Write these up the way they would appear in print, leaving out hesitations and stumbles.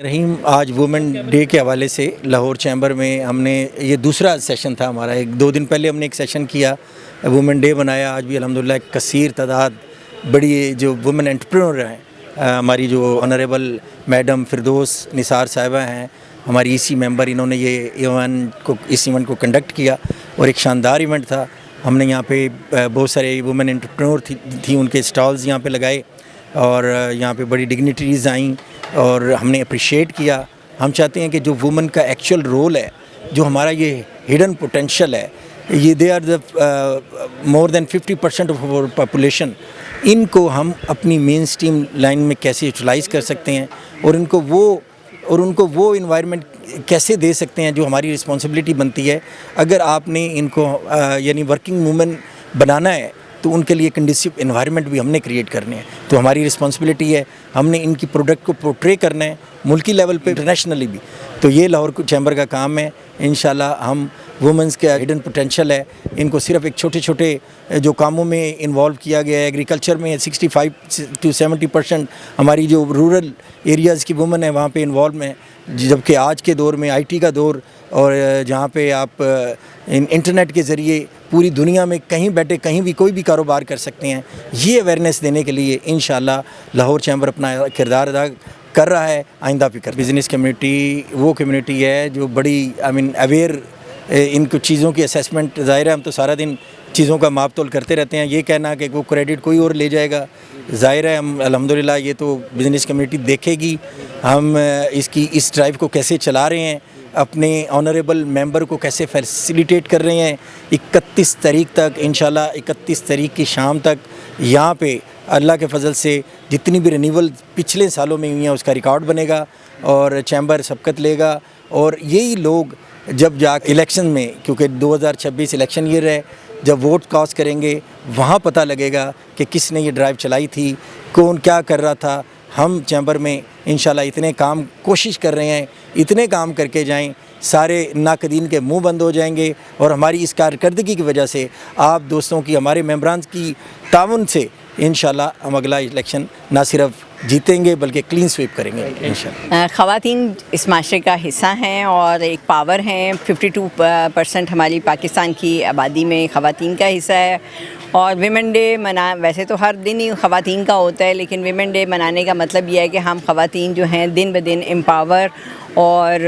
रहीम, आज women day के हवाले से लाहौर चैम्बर में हमने ये दूसरा सेशन था हमारा। 1-2 दिन पहले हमने एक सेशन किया, वुमेन डे बनाया। आज भी अल्हम्दुलिल्लाह एक कसीर तादाद बड़ी जो वुमेन एंटरप्रेन्योर हैं, हमारी जो ऑनरेबल मैडम फिरदौस निसार साहिबा हैं, हमारी ईसी मेंबर, इन्होंने ये इस इवेंट को कंडक्ट किया और एक शानदार इवेंट था। हमने यहाँ पे बहुत सारे वुमेन एंटरप्रेन्योर थी उनके स्टॉल्स यहाँ पे लगाए और यहाँ पे बड़ी डिग्निटरीज़ आईं और हमने अप्रिशिएट किया। हम चाहते हैं कि जो वुमेन का एक्चुअल रोल है, जो हमारा ये हिडन पोटेंशियल है, ये they are the more than 50% of our population, इनको हम अपनी मेन स्ट्रीम लाइन में कैसे यूटिलाइज़ कर सकते हैं और उनको वो इन्वायरमेंट कैसे दे सकते हैं जो हमारी रिस्पॉन्सिबिलिटी बनती है। अगर आपने इनको यानी वर्किंग वुमेन बनाना है तो उनके लिए कंडीसिव एनवायरनमेंट भी हमने क्रिएट करने हैं। तो हमारी रिस्पॉन्सिबिलिटी है, हमने इनकी प्रोडक्ट को पोर्ट्रे करना है मुल्की लेवल पे, इंटरनेशनली भी। तो ये लाहौर चैम्बर का काम है। इंशाल्लाह हम वुमेंस के हिडन पोटेंशियल है, इनको सिर्फ एक छोटे जो कामों में इन्वॉल्व किया गया है। एग्रीकल्चर में 65 to 70% हमारी जो रूरल एरियाज़ की वुमेन है वहाँ पे इन्वॉल्व हैं, जबकि आज के दौर में आईटी का दौर और जहाँ पे आप इंटरनेट के ज़रिए पूरी दुनिया में कहीं बैठे कहीं भी कोई भी कारोबार कर सकते हैं। ये अवेयरनेस देने के लिए इंशाल्लाह लाहौर चैम्बर अपना किरदार अदा कर रहा है, आइंदा भी कर। बिज़नेस कम्युनिटी वो कम्युनिटी है जो बड़ी अवेयर इन कुछ चीज़ों की असेसमेंट, ज़ाहिर है हम तो सारा दिन चीज़ों का माप तोल करते रहते हैं। ये कहना कि वो क्रेडिट कोई और ले जाएगा, ज़ाहिर है हम अल्हम्दुलिल्लाह ये तो बिज़नेस कम्युनिटी देखेगी हम इस ड्राइव को कैसे चला रहे हैं, अपने ऑनरेबल मेंबर को कैसे फैसिलिटेट कर रहे हैं। 31 तारीख तक इंशाल्लाह, 31 तारीख की शाम तक यहाँ पे अल्लाह के फजल से जितनी भी रिन्यूअल पिछले सालों में हुई हैं उसका रिकॉर्ड बनेगा और चैम्बर सबकत लेगा। और यही लोग जब जा इलेक्शन में, क्योंकि 2026 इलेक्शन ईयर है, जब वोट कास्ट करेंगे वहाँ पता लगेगा कि किसने ये ड्राइव चलाई थी, कौन क्या कर रहा था। हम चैम्बर में इंशाल्लाह इतने काम कोशिश कर रहे हैं, इतने काम करके जाएं, सारे नाकदीन के मुंह बंद हो जाएंगे। और हमारी इस कारकर्दगी की वजह से, आप दोस्तों की, हमारे मेंबरान की ताउन से इंशाल्लाह हम अगला इलेक्शन ना सिर्फ जीतेंगे बल्कि क्लीन स्वीप करेंगे इंशाल्लाह। ख़वातीन इस माशरे का हिस्सा हैं और एक पावर हैं। 52% हमारी पाकिस्तान की आबादी में ख़वातीन का हिस्सा है। और वीमेन डे वैसे तो हर दिन ही ख़वातीन का होता है, लेकिन वीमेन डे मनाने का मतलब यह है कि हम ख़वातीन जो हैं दिन ब दिन एम्पावर और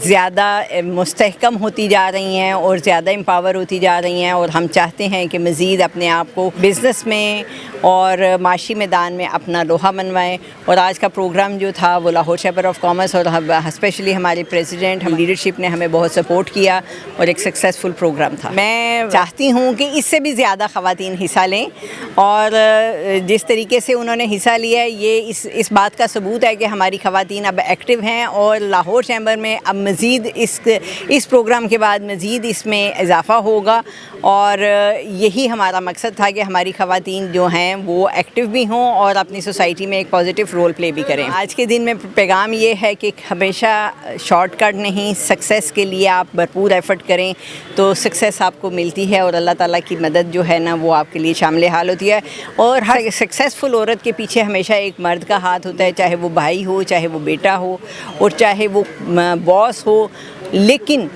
ज़्यादा मुस्तहकम होती जा रही हैं और ज़्यादा एम्पावर होती जा रही हैं। और हम चाहते हैं कि मज़ीद अपने आप को बिज़नेस में और माशी मैदान में अपना लोहा मनवाएं। और आज का प्रोग्राम जो था वो लाहौर चैम्बर ऑफ कॉमर्स और स्पेशली हमारे प्रेसिडेंट, हम लीडरशिप ने हमें बहुत सपोर्ट किया और एक सक्सेसफुल प्रोग्राम था। मैं चाहती हूँ कि इससे भी ज़्यादा ख़वातीन हिस्सा लें और जिस तरीके से उन्होंने हिस्सा लिया है, ये इस बात का सबूत है कि हमारी ख़वातीन अब एक्टिव हैं। और लाहौर चैम्बर में अब मज़ीद इस प्रोग्राम के बाद मज़ीद इसमें इजाफ़ा होगा और यही हमारा मकसद था कि हमारी ख़वातीन जो हैं वो एक्टिव भी हों और अपनी सोसाइटी में एक पॉजिटिव रोल प्ले भी करें। आज के दिन में पैगाम ये है कि हमेशा शॉर्टकट नहीं, सक्सेस के लिए आप भरपूर एफ़र्ट करें तो सक्सेस आपको मिलती है और अल्लाह ताला की मदद जो है ना वो आपके लिए शामिल हाल होती है। और हर सक्सेसफुल औरत के पीछे हमेशा एक मर्द का हाथ होता है, चाहे वो भाई हो, चाहे वो बेटा हो और चाहे वो बॉस हो। लेकिन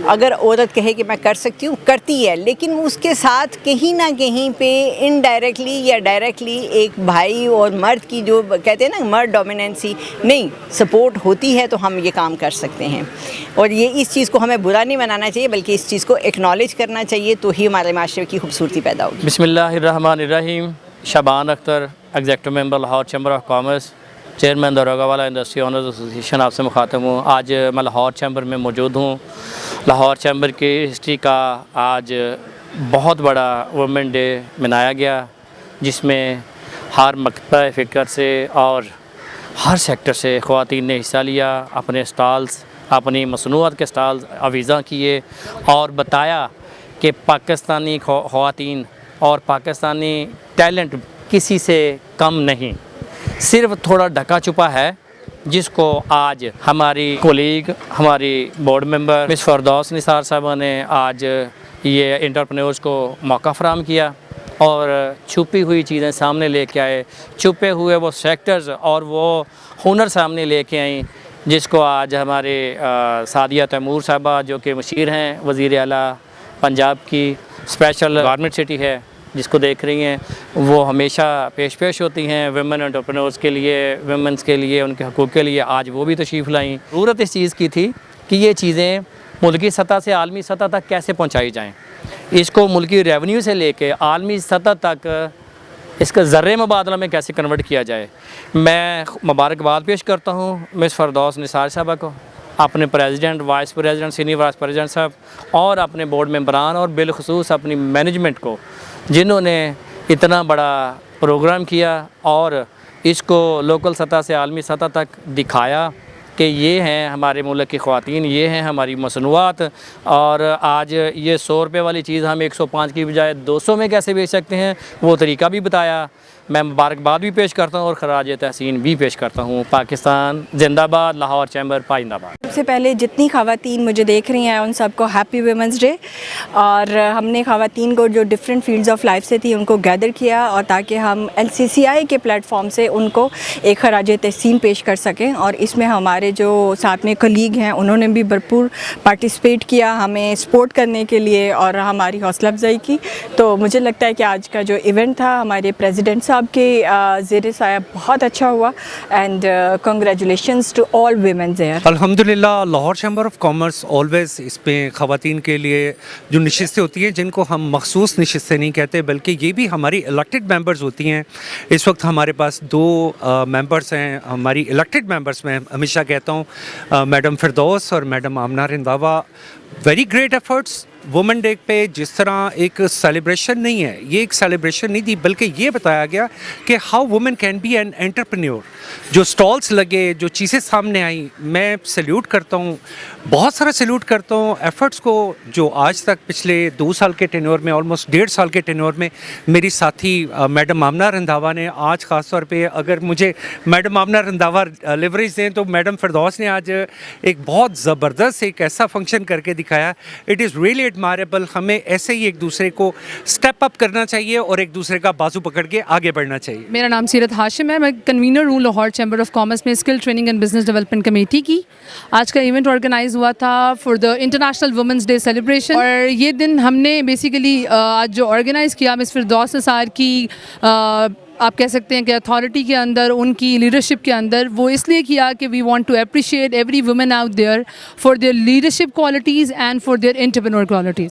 अगर औरत कहे कि मैं कर सकती हूँ, करती है, लेकिन उसके साथ कहीं ना कहीं पे इनडायरेक्टली या डायरेक्टली एक भाई और मर्द की जो कहते हैं ना मर्द डोमिनेंसी नहीं, सपोर्ट होती है तो हम ये काम कर सकते हैं। और ये इस चीज़ को हमें बुरा नहीं बनाना चाहिए बल्कि इस चीज़ को एक्नॉलेज करना चाहिए, तो ही हमारे माशरे की खूबसूरती पैदा होगी। बिस्मिल्लाहिर्रहमानिर्रहीम। Shaban Akhtar, executive member Lahore chamber of commerce, chairman Darogawala industry owners association, आपसे मुखातब हूँ। आज मैं लाहौर चैम्बर में मौजूद हूँ। लाहौर चैम्बर की हिस्ट्री का आज बहुत बड़ा वुमेन डे मनाया गया, जिसमें हर मकतब फ़िक्र से और हर सेक्टर से ख़वातीन ने हिस्सा लिया। अपने स्टॉल्स, अपनी मसनूआत के स्टॉल्स अवीज़ा किए और बताया कि पाकिस्तानी ख़वातीन और पाकिस्तानी टैलेंट किसी से कम नहीं, सिर्फ थोड़ा ढका छुपा है, जिसको आज हमारी कोलीग, हमारी बोर्ड मेंबर मिस फिरदौस निसार साहबा ने आज ये एंटरप्रेन्योर्स को मौका फराहम किया और छुपी हुई चीज़ें सामने लेके आए, छुपे हुए वो सेक्टर्स और वो हुनर सामने लेके आई जिसको आज हमारे सादिया तैमूर साहबा जो कि मशीर हैं वज़ीर आला पंजाब की, स्पेशल गारमेंट सिटी है जिसको देख रही हैं, वो हमेशा पेश होती हैं वेमेन एंटरप्रेन्योर्स के लिए, वेमेंस के लिए, उनके हकूक़ के लिए। आज वो भी तशरीफ़ लाई। ज़रूरत इस चीज़ की थी कि ये चीज़ें मुल्की सतह से आलमी सतह तक कैसे पहुँचाई जाएँ। इसको मुल्की रेवेन्यू से लेके आलमी सतह तक इसका ज़र्रे मुबादला में कैसे कन्वर्ट किया जाए। मैं मुबारकबाद पेश करता हूँ मिस फरदौस निसार साहबा को, अपने president, vice president, senior vice president साहब और अपने बोर्ड मेंबरान और बिलखुसूस अपनी मैनेजमेंट को, जिन्होंने इतना बड़ा प्रोग्राम किया और इसको लोकल सतह से आलमी सतह तक दिखाया कि ये हैं हमारे मुल्क की ख़वातीन, ये हैं हमारी मसनूआत। और आज ये 100 रुपये वाली चीज़ हम 105 की बजाय 200 में कैसे बेच सकते हैं, वो तरीका भी बताया। मैं मुबारकबाद भी पेश करता हूँ और खराज तहसीन भी पेश करता हूँ। पाकिस्तान जिंदाबाद, लाहौर चैम्बर पाइंदाबाद। सबसे पहले जितनी ख़वातीन मुझे देख रही हैं उन सबको हैप्पी वुमेंस डे। और हमने ख़वातीन को जो डिफरेंट फील्ड्स ऑफ लाइफ से थी उनको गैदर किया, और ताकि हम LCCI के प्लेटफॉर्म से उनको एक खराज तहसीन पेश कर सकें। और इसमें हमारे जो साथ में कलीग हैं उन्होंने भी भरपूर पार्टिसिपेट किया, हमें सपोर्ट करने के लिए और हमारी हौसला अफजाई की। तो मुझे लगता है कि आज का जो इवेंट था हमारे प्रेसिडेंट साहब के ज़ेर साया बहुत अच्छा हुआ। And congratulations to all women there. अल्हम्दुलिल्लाह, Lahore chamber of commerce always इसमें ख़वातीन के लिए जो नशिस्तें होती हैं, जिनको हम मखसूस नशिस्तें नहीं कहते बल्कि ये भी हमारी इलेक्टेड मेंबर्स होती हैं। इस वक्त हमारे पास 2 मेंबर्स हैं हमारी इलेक्टेड मेंबर्स में, हमेशा कहता हूँ मैडम फिरदौस और madam Amna Randhawa. Very great efforts. Women day पे जिस तरह एक सेलिब्रेशन नहीं है, ये एक सेलिब्रेशन नहीं थी बल्कि ये बताया गया कि how women can be an entrepreneur. जो स्टॉल्स लगे, जो चीज़ें सामने आई, मैं सैल्यूट करता हूँ, बहुत सारा सैल्यूट करता हूँ एफ़र्ट्स को जो आज तक पिछले 2 साल के टेन्योर में, ऑलमोस्ट 1.5 साल के टेन्योर में मेरी साथी मैडम आमना रंधावा ने, आज ख़ास तौर पे अगर मुझे मैडम आमना रंधावा लिवरेज दें तो मैडम फिरदौस ने आज एक बहुत ज़बरदस्त एक ऐसा फंक्शन करके दिखाया। It is really admirable. हमें ऐसे ही एक दूसरे को स्टेप अप करना चाहिए और एक दूसरे का बाजू पकड़ के आगे बढ़ना चाहिए। मेरा नाम सीरत हाशिम है, मैं कन्वीनर हूँ लाहौर चैम्बर ऑफ कॉमर्स में skill training and business development committee की। आज का इवेंट ऑर्गेनाइज हुआ था for the international women's day celebration, और ये दिन हमने बेसिकली आज जो ऑर्गेनाइज़ किया मिस फिरदौस निसार की आप कह सकते हैं कि अथॉरिटी के अंदर, उनकी लीडरशिप के अंदर, वो इसलिए किया कि we want to appreciate every women out there for their leadership qualities and for their entrepreneur qualities.